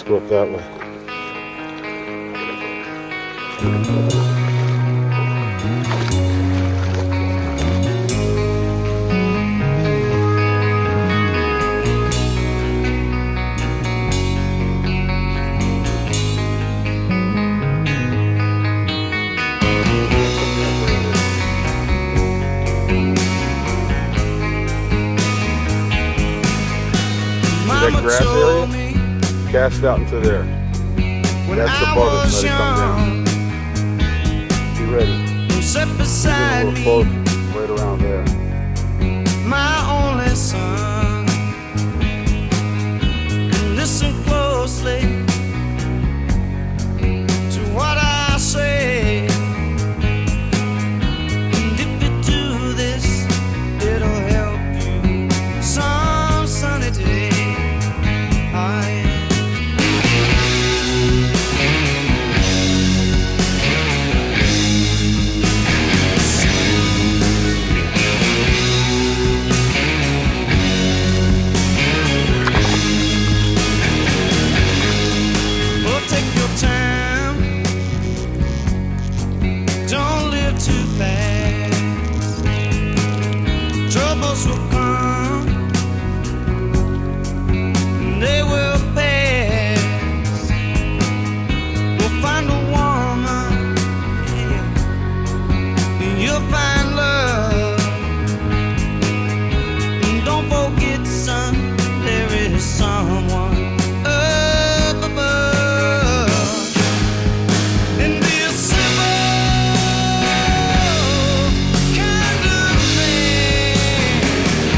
Let's go up that way. That grass area, cast out into there. That's the bottom. Let it come down. Be ready. Sit Get beside a little close, right around there. my only son. Listen closely to what I say. And if you do this, it'll help you some sunny day. Troubles will come, they will pass. We'll find a woman, yeah, and you'll find love. And don't forget, son, there is someone up above. And be a simple kind of man.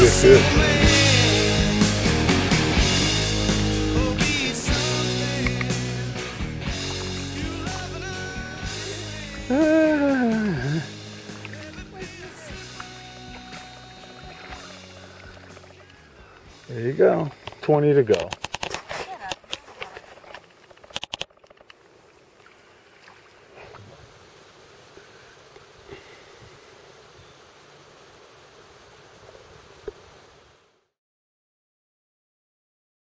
Yes, it is. There you go. 20 to go.